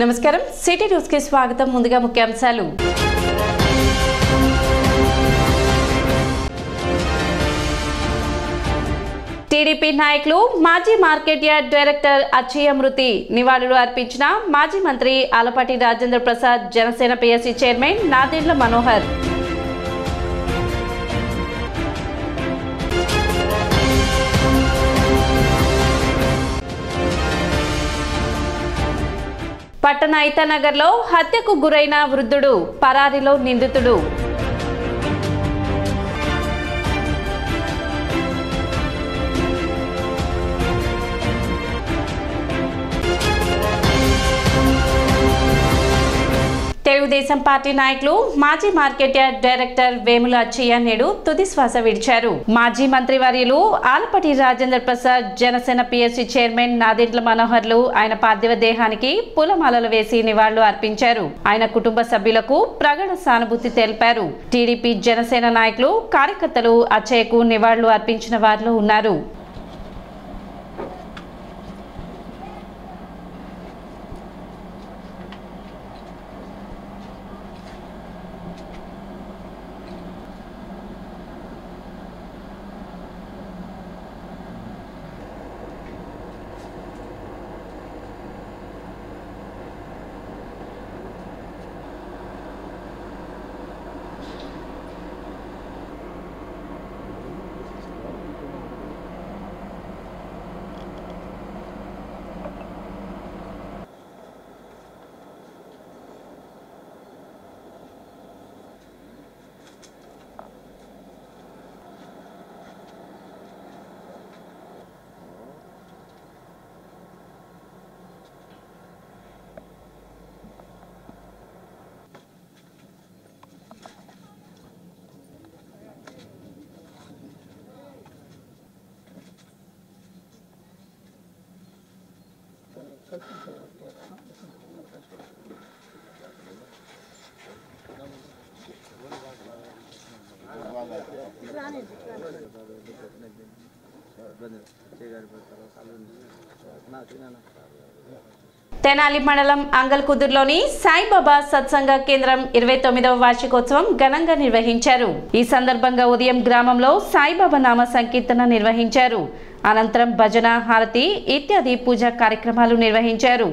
నమస్కారం city news కి స్వాగతం ముందుగా ముఖ్యాంశాలు టీడీపీ నాయకులు మాజీ మార్కెట్ యార్డ్ డైరెక్టర్ అచ్చయ్య మృతి నివాళులు అర్పించిన మాజీ మంత్రి ఆలపాటి రాజేంద్ర ప్రసాద్ జనసేన పిఎస్సి చైర్మన్ నాదెండ్ల మనోహర్ పట్టణ ఐతానగర్లో హత్యకు గురైన వృద్ధుడు పరారీలో నిందితుడు తెలుగుదేశం పార్టీ నాయకులు మాజీ market yard director Vemula Achaiah నేడు తుది శ్వాస విడిచారు. మాజీ మంత్రివర్యులు ఆలపాటి రాజేంద్ర ప్రసాద్ జనసేన పిఎస్సి చైర్మన్ నాదెండ్ల మనోహర్లు ఆయన పార్థివ దేహానికి పూలమాలలు వేసి నివాళులు అర్పించారు. ఆయన కుటుంబ సభ్యులకు ప్రగాఢ సానుభూతి తెలిపారు. టీడీపీ జనసేన నాయకులు కార్యకర్తలు అచ్చయ్యకు నివాళులు అర్పించిన వారిలో ఉన్నారు. తెనాలి మండలం అంగల్కుదుర్లోని సాయిబాబా సత్సంగ కేంద్రం 29వ వార్షికోత్సవం ఘనంగా నిర్వహించారు. ఈ సందర్భంగా ఉదయం గ్రామంలో సాయిబాబా నామ సంకీర్తన నిర్వహించారు. అనంతరం భజన, హారతి ఇత్యాది పూజా కార్యక్రమాలు నిర్వహించారు.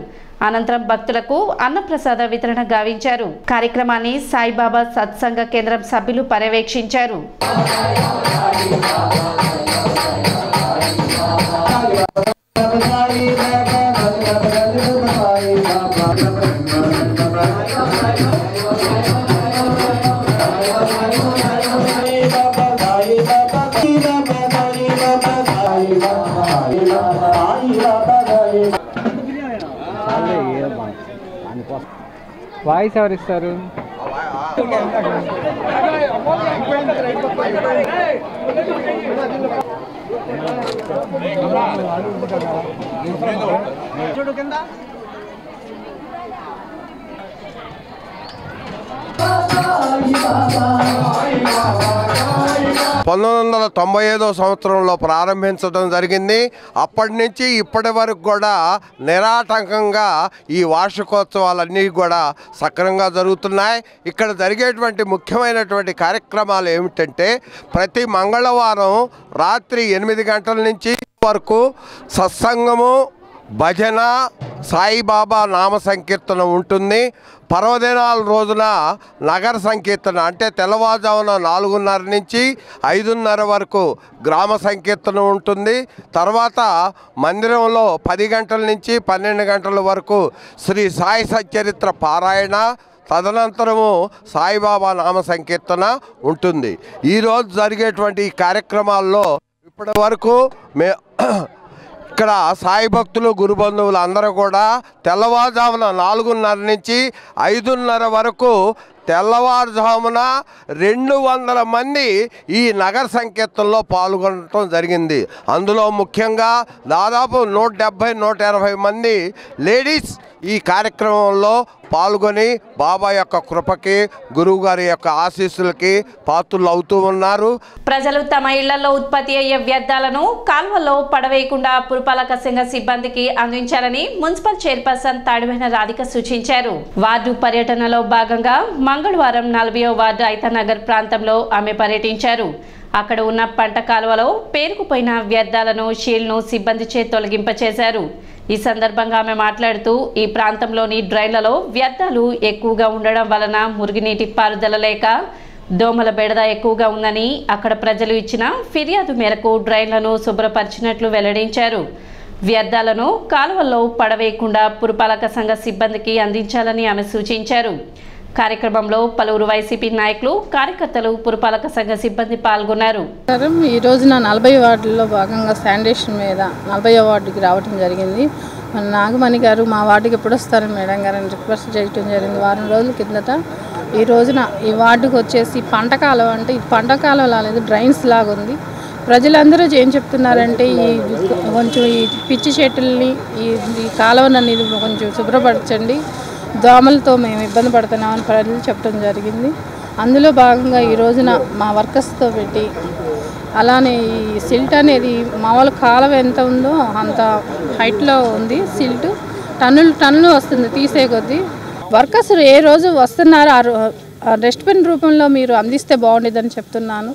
అనంతరం భక్తులకు అన్నప్రసాద వితరణ గావించారు. కార్యక్రమాన్ని సాయిబాబా సత్సంగ కేంద్రం సభ్యులు పర్యవేక్షించారు. వాయిస్ ఎవరు ఇస్తారు? చూడు కింద 1995 సంవత్సరంలో ప్రారంభించడం జరిగింది. అప్పటి నుంచి ఇప్పటి వరకు కూడా నిరాటంకంగా ఈ వార్షికోత్సవాలన్నీ కూడా సక్రమంగా జరుగుతున్నాయి. ఇక్కడ జరిగేటువంటి ముఖ్యమైనటువంటి కార్యక్రమాలు ఏమిటంటే ప్రతి మంగళవారం రాత్రి 8 గంటల నుంచి వరకు సత్సంగము, భజన, సాయిబాబా నామ సంకీర్తన ఉంటుంది. పర్వదినాల రోజున నగర సంకీర్తన అంటే తెల్లవారుజామున 4:30 నుంచి 5:30 వరకు గ్రామ సంకీర్తన ఉంటుంది. తర్వాత మందిరంలో 10 గంటల నుంచి 12 గంటల వరకు శ్రీ సాయి సచ్చరిత్ర పారాయణ, తదనంతరము సాయిబాబా నామ సంకీర్తన ఉంటుంది. ఈరోజు జరిగేటువంటి ఈ కార్యక్రమాల్లో ఇప్పటి వరకు ఇక్కడ సాయి భక్తులు, గురు బంధువులు అందరూ కూడా తెల్లవారుజామున 4:30 నుంచి 5:30 వరకు తెల్లవారుజామున 200 మంది ఈ నగర సంకీర్తనలో పాల్గొనడం జరిగింది. అందులో ముఖ్యంగా దాదాపు 170-180 మంది లేడీస్ ఈ కార్యక్రమంలో పాల్గొని బాబా యొక్క కృపకి గురువుగారి యొక్క ఆశీస్సులకి పాత్రలు అవుతూ ఉన్నారు. ప్రజలు తమ ఇళ్లలో ఉత్పత్తి అయ్యే వ్యర్థాలను కాల్వల్లో పడవేయకుండా పురపాలక సంఘ సిబ్బందికి అందించాలని మున్సిపల్ చైర్పర్సన్ తాడివేన రాధిక సూచించారు. వార్డు పర్యటనలో భాగంగా మంగళవారం 40వ వార్డు ఐతానగర్ ప్రాంతంలో ఆమె పర్యటించారు. అక్కడ ఉన్న పంట కాలువలో పేరుకుపోయిన వ్యర్థాలను షీల్డ్ను సిబ్బందిచే తొలగింపచేశారు. ఈ సందర్భంగా ఆమె మాట్లాడుతూ ఈ ప్రాంతంలోని డ్రైన్లలో వ్యర్థాలు ఎక్కువగా ఉండడం వలన మురుగునీటి పారుదల లేక దోమల బెడద ఎక్కువగా ఉందని అక్కడ ప్రజలు ఇచ్చిన ఫిర్యాదు మేరకు డ్రైన్లను శుభ్రపరిచినట్లు వెల్లడించారు. వ్యర్థాలను కాలువల్లో పడవేయకుండా పురపాలక సంఘ సిబ్బందికి అందించాలని ఆమె సూచించారు. కార్యక్రమంలో పలువురు వైసీపీ నాయకులు, కార్యకర్తలు, పురపాలక సంఘ సిబ్బంది పాల్గొన్నారు. ఈ రోజున 40 వార్డుల్లో భాగంగా శానిటేషన్ మీద 40వ వార్డుకి రావడం జరిగింది. మన నాగమణి గారు మా వార్డుకి ఎప్పుడు వస్తారు మేడం గారు అని రిక్వెస్ట్ చేయడం జరిగింది వారం రోజుల కిందట. ఈ రోజున ఈ వార్డుకు వచ్చేసి పంట కాలువ అంటే ఇది పంట కాలువ లాలేదు, డ్రైన్స్ లాగా ఉంది. ప్రజలందరూ ఏం చెప్తున్నారంటే కొంచెం ఈ పిచ్చి చెట్టుల్ని ఈ కాలువనని కొంచెం శుభ్రపరచండి, దోమలతో మేము ఇబ్బంది పడుతున్నామని ప్రజలు చెప్పడం జరిగింది. అందులో భాగంగా ఈ రోజున మా వర్కర్స్తో పెట్టి అలానే ఈ సిల్ట్ అనేది మామూలు కాలువ ఎంత ఉందో అంత హైట్లో ఉంది. సిల్ట్ టన్నులు వస్తుంది తీసే కొద్దీ. వర్కర్స్ ఏ రోజు వస్తున్నారు డస్ట్బిన్ రూపంలో మీరు అందిస్తే బాగుండేదని చెప్తున్నాను.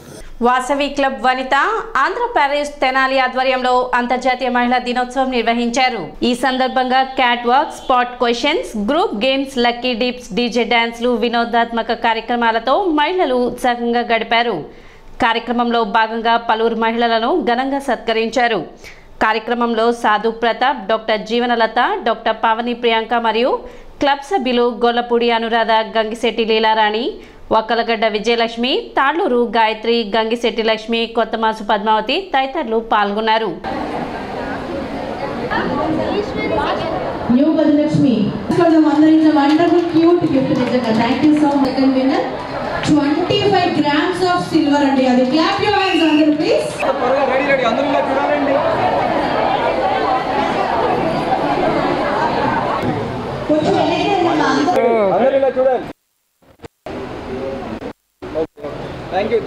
వాసవి క్లబ్ వనిత ఆంధ్ర ప్యారిస్ తెనాలి ఆధ్వర్యంలో అంతర్జాతీయ మహిళా దినోత్సవం నిర్వహించారు. ఈ సందర్భంగా cat walk, spot questions, group games, lucky dips, DJ డాన్స్లు, వినోదాత్మక కార్యక్రమాలతో మహిళలు ఉత్సాహంగా గడిపారు. కార్యక్రమంలో భాగంగా పలువురు మహిళలను ఘనంగా సత్కరించారు. కార్యక్రమంలో సాధు ప్రతాప్, డాక్టర్ జీవనలత, డాక్టర్ పావని ప్రియాంక మరియు క్లబ్ సభ్యులు గొల్లపూడి అనురాధ, గంగిశెట్టి లీలారాణి, వక్కలగడ్డ విజయలక్ష్మి, తాళ్లూరు గాయత్రి, గంగిశెట్టి లక్ష్మి, కొత్తమాసు పద్మావతి తదితరులు పాల్గొన్నారు. New Gadalakshmi for the mother is a wonderful cute gift. Thank you so much. Second winner 25 grams of silver and adi clap your hands అందరూ please. రెడీ అందరూ ఇలా చూడాలండి. కొంచెం అందరూ ఇలా చూడాలి. Thank you.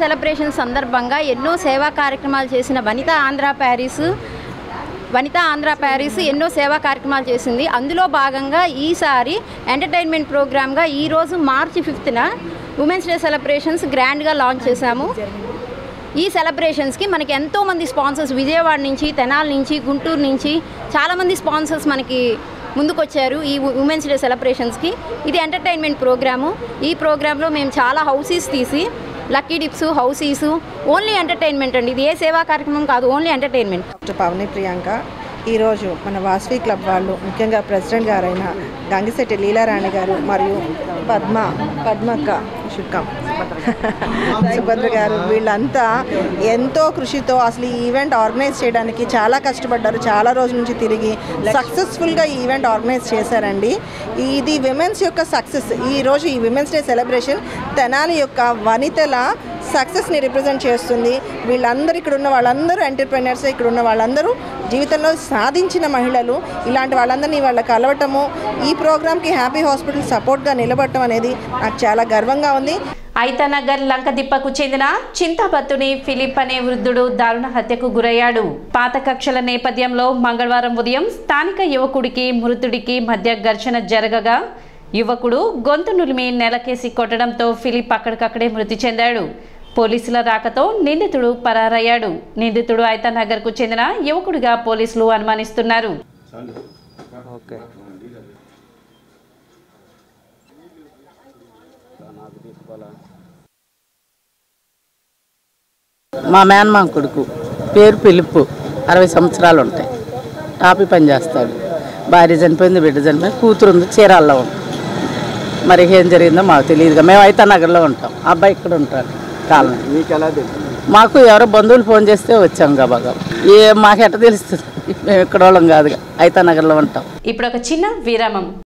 సెలబ్రేషన్ సందర్భంగా ఎన్నో సేవా కార్యక్రమాలు చేసిన వనితా ఆంధ్ర ప్యారిస్ ఎన్నో సేవా కార్యక్రమాలు చేసింది. అందులో భాగంగా ఈసారి ఎంటర్టైన్మెంట్ ప్రోగ్రామ్గా ఈరోజు మార్చి 5న ఉమెన్స్ డే సెలబ్రేషన్స్ గ్రాండ్గా లాంచ్ చేశాము. ఈ సెలబ్రేషన్స్కి మనకి ఎంతోమంది స్పాన్సర్స్ విజయవాడ నుంచి, తెనాలి నుంచి, గుంటూరు నుంచి చాలామంది స్పాన్సర్స్ మనకి ముందుకొచ్చారు ఈ ఉమెన్స్ డే సెలబ్రేషన్స్కి. ఇది ఎంటర్టైన్మెంట్ ప్రోగ్రాము. ఈ ప్రోగ్రాంలో మేము చాలా హౌసీస్ తీసి లక్కీ డిప్స్, హౌసీస్, ఓన్లీ ఎంటర్టైన్మెంట్ అండి. ఇది ఏ సేవా కార్యక్రమం కాదు, ఓన్లీ ఎంటర్టైన్మెంట్. పావని ప్రియాంక ఈరోజు మన వాసవి క్లబ్ వాళ్ళు, ముఖ్యంగా ప్రెసిడెంట్ గారైన గంగిశెట్టి లీలారాణి గారు మరియు పద్మక్క సుభద్ర గారు వీళ్ళంతా ఎంతో కృషితో అసలు ఈ ఈవెంట్ ఆర్గనైజ్ చేయడానికి చాలా కష్టపడ్డారు. చాలా రోజుల నుంచి తిరిగి సక్సెస్ఫుల్గా ఈ ఈవెంట్ ఆర్గనైజ్ చేశారండి. ఇది విమెన్స్ యొక్క సక్సెస్. ఈరోజు ఈ విమెన్స్ డే సెలబ్రేషన్ తెనాలి యొక్క వనితల సక్సెస్ని రిప్రజెంట్ చేస్తుంది. వీళ్ళందరూ ఇక్కడ ఉన్న వాళ్ళందరూ ఎంటర్ప్రెన్యూర్స్, ఇక్కడ ఉన్న వాళ్ళందరూ జీవితంలో సాధించిన మహిళలు. ఇలాంటి వాళ్ళందరినీ వాళ్ళ కలవటము, ఈ ప్రోగ్రామ్కి హ్యాపీ హాస్పిటల్ సపోర్ట్గా నిలబడటం అనేది నాకు చాలా గర్వంగా ఉంది. ఐతానగర్ లంకదిప్పకు చెందిన చింతాబత్తుని ఫిలిప్ అనే వృద్ధుడు దారుణ హత్యకు గురయ్యాడు. పాత కక్షల నేపథ్యంలో మంగళవారం ఉదయం స్థానిక యువకుడికి మృతుడికి మధ్య ఘర్షణ జరగగా యువకుడు గొంతు నులిమి నెలకేసి కొట్టడంతో ఫిలిప్ అక్కడికక్కడే మృతి చెందాడు. పోలీసుల రాకతో నిందితుడు పరారయ్యాడు. నిందితుడు ఐతానగర్కు చెందిన యువకుడిగా పోలీసులు అనుమానిస్తున్నారు. ఓకే. మా మేనమామ కొడుకు పేరు పిలుపు 60 సంవత్సరాలు ఉంటాయి. టాపీ పని చేస్తాడు. భార్య చనిపోయింది, బిడ్డ చనిపోయింది, కూతురు ఉంది, చీరాల్లో ఉంది. మరి ఏం జరిగిందో మాకు తెలియదుగా. మేము అయితే నగర్లో ఉంటాం, అబ్బాయి ఇక్కడ ఉంటాడు కాలనీ. మీకు ఎలా తెలుసు? మాకు ఎవరో బంధువులు ఫోన్ చేస్తే వచ్చాం గబాగా. మాకు ఎట్ట తెలుస్తుంది? మేము ఇక్కడ వాళ్ళం కాదుగా, అయితే నగర్లో ఉంటాం. ఇప్పుడు ఒక చిన్న విరామం.